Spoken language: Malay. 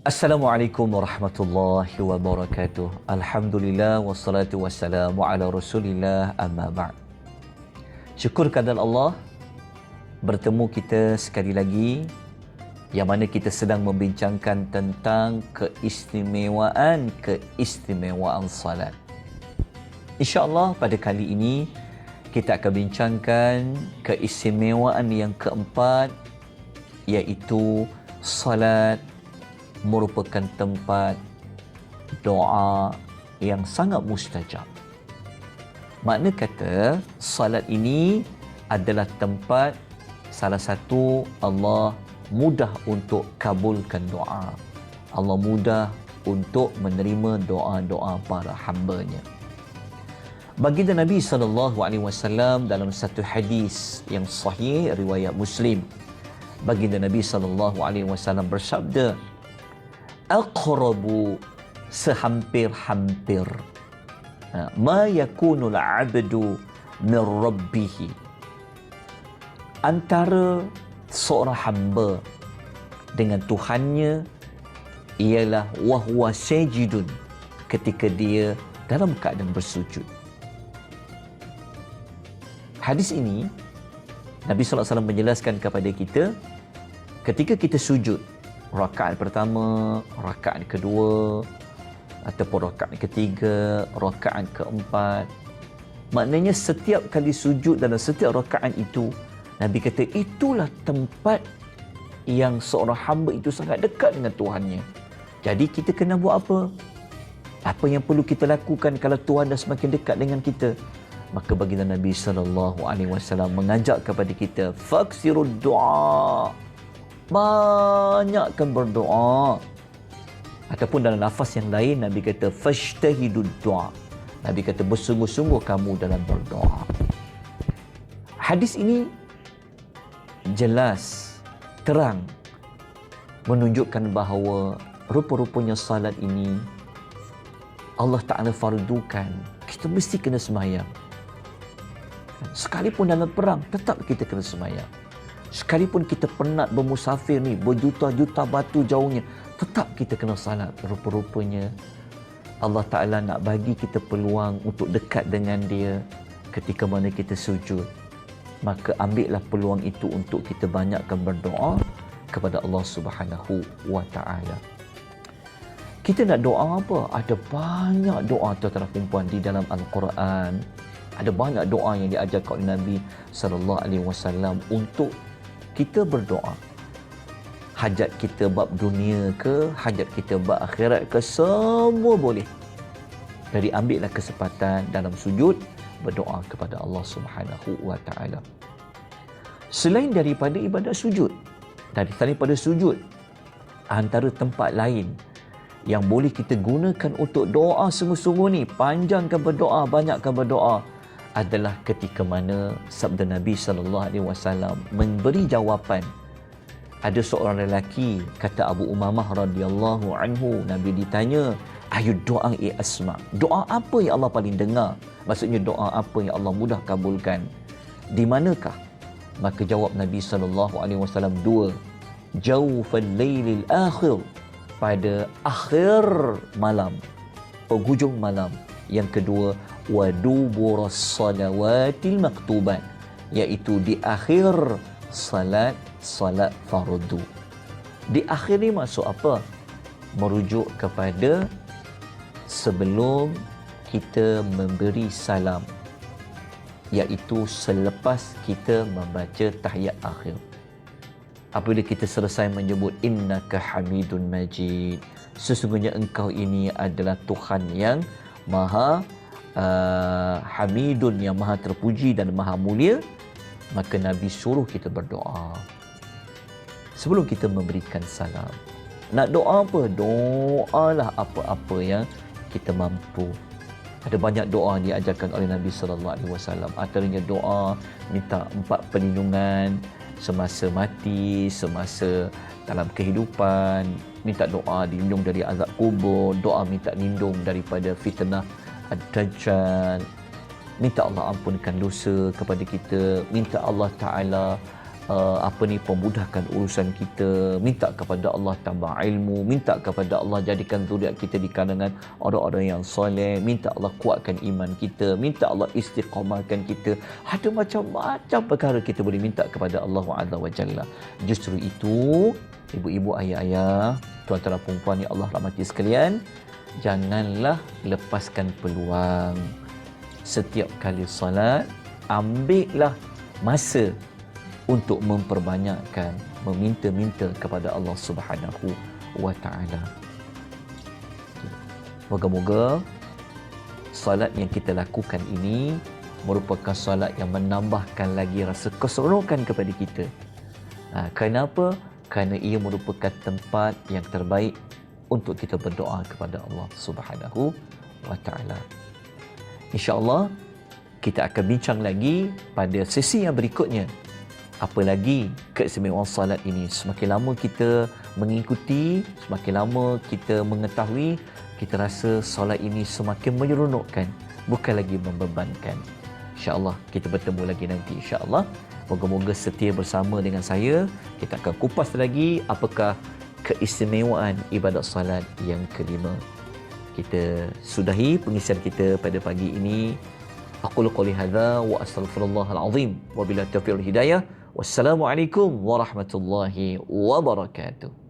Assalamualaikum warahmatullahi wabarakatuh. Alhamdulillah wassalatu wassalamu ala Rasulillah amma ba'd. Syukur kepada Allah bertemu kita sekali lagi yang mana kita sedang membincangkan tentang keistimewaan salat. InsyaAllah pada kali ini kita akan bincangkan keistimewaan yang keempat, iaitu salat merupakan tempat doa yang sangat mustajab. Makna kata, salat ini adalah tempat salah satu Allah mudah untuk kabulkan doa. Allah mudah untuk menerima doa-doa para hamba-Nya. Baginda Nabi SAW dalam satu hadis yang sahih riwayat Muslim, baginda Nabi SAW bersabda, aqrabu, sehampir-hampir, ma yakunul abdu min rabbih, antara seorang hamba dengan Tuhannya ialah wahwa sajidun, ketika dia dalam keadaan bersujud. Hadis ini Nabi SAW menjelaskan kepada kita, ketika kita sujud, rakaat pertama, rakaat kedua, ataupun rakaat ketiga, rakaat keempat, maknanya setiap kali sujud dalam setiap rakaat itu, Nabi kata itulah tempat yang seorang hamba itu sangat dekat dengan Tuhannya. Jadi kita kena buat apa? Apa yang perlu kita lakukan kalau Tuhan dah semakin dekat dengan kita? Maka baginda Nabi SAW mengajak kepada kita, faksirud du'a, banyakkan berdoa. Ataupun dalam lafaz yang lain Nabi kata fashtahidud du'a, Nabi kata bersungguh-sungguh kamu dalam berdoa. Hadis ini jelas, terang menunjukkan bahawa rupa-rupanya salat ini Allah Ta'ala fardukan, kita mesti kena sembahyang. Sekalipun dalam perang tetap kita kena sembahyang. Sekalipun kita penat bermusafir ni, berjuta-juta batu jauhnya, tetap kita kena salat. Rupa-rupanya Allah Ta'ala nak bagi kita peluang untuk dekat dengan Dia ketika mana kita sujud. Maka ambillah peluang itu untuk kita banyakkan berdoa kepada Allah Subhanahu wa Ta'ala. Kita nak doa apa? Ada banyak doa tuan-tuan dan puan di dalam Al-Quran. Ada banyak doa yang diajarkan oleh Nabi SAW untuk kita berdoa. Hajat kita bab dunia ke, hajat kita bab akhirat ke, semua boleh. Jadi ambillah kesempatan dalam sujud berdoa kepada Allah Subhanahu wa Ta'ala. Selain daripada ibadat sujud, daripada sujud, antara tempat lain yang boleh kita gunakan untuk doa sungguh-sungguh ni, panjangkan berdoa, banyakkan berdoa, adalah ketika mana sabda Nabi SAW memberi jawapan. Ada seorang lelaki, kata Abu Umamah radhiyallahu anhu, Nabi ditanya, ayu doa asma, doa apa yang Allah paling dengar? Maksudnya doa apa yang Allah mudah kabulkan? Di manakah? Maka jawab Nabi SAW dua, jawfal lailil akhir, pada akhir malam, penghujung malam. Yang kedua, wa duburas salawatil maktubat, iaitu di akhir salat fardu. Di akhir ni maksud apa? Merujuk kepada sebelum kita memberi salam, iaitu selepas kita membaca tahiyat akhir. Apabila kita selesai menyebut innaka hamidun majid, sesungguhnya engkau ini adalah Tuhan yang maha hamidun, yang maha terpuji dan maha mulia, maka Nabi suruh kita berdoa sebelum kita memberikan salam. Nak doa apa? Doalah apa-apa yang kita mampu. Ada banyak doa diajarkan oleh Nabi SAW. Antaranya doa minta 4 perlindungan semasa mati, semasa dalam kehidupan, minta doa dilindung dari azab kubur, doa minta lindung daripada fitnah Ad-Dajjal, minta Allah ampunkan dosa kepada kita, minta Allah Ta'ala pemudahkan urusan kita, minta kepada Allah tambah ilmu, minta kepada Allah jadikan zuriat kita di kalangan orang-orang yang soleh, minta Allah kuatkan iman kita, minta Allah istiqamahkan kita. Ada macam-macam perkara kita boleh minta kepada Allah Azza wa Jalla. Justru itu, ibu-ibu, ayah-ayah, tuan-tuan dan puan-puan yang Allah rahmati sekalian, janganlah lepaskan peluang. Setiap kali salat, ambillah masa untuk memperbanyakkan meminta-minta kepada Allah Subhanahu wa taala. Moga-moga salat yang kita lakukan ini merupakan salat yang menambahkan lagi rasa keseronokan kepada kita. Kenapa? Kerana ia merupakan tempat yang terbaik untuk kita berdoa kepada Allah Subhanahu wa taala. Insya-Allah kita akan bincang lagi pada sesi yang berikutnya. Apa lagi keistimewaan salat ini? Semakin lama kita mengikuti, semakin lama kita mengetahui, kita rasa salat ini semakin menyeronokkan, bukan lagi membebankan. InsyaAllah kita bertemu lagi nanti, insyaAllah. Moga-moga setia bersama dengan saya. Kita akan kupas lagi apakah keistimewaan ibadat salat yang kelima. Kita sudahi pengisian kita pada pagi ini. Aqulu qouli hadza wa astaghfirullahal azim wa billahi taufiq wal hidayah. Wassalamualaikum warahmatullahi wabarakatuh.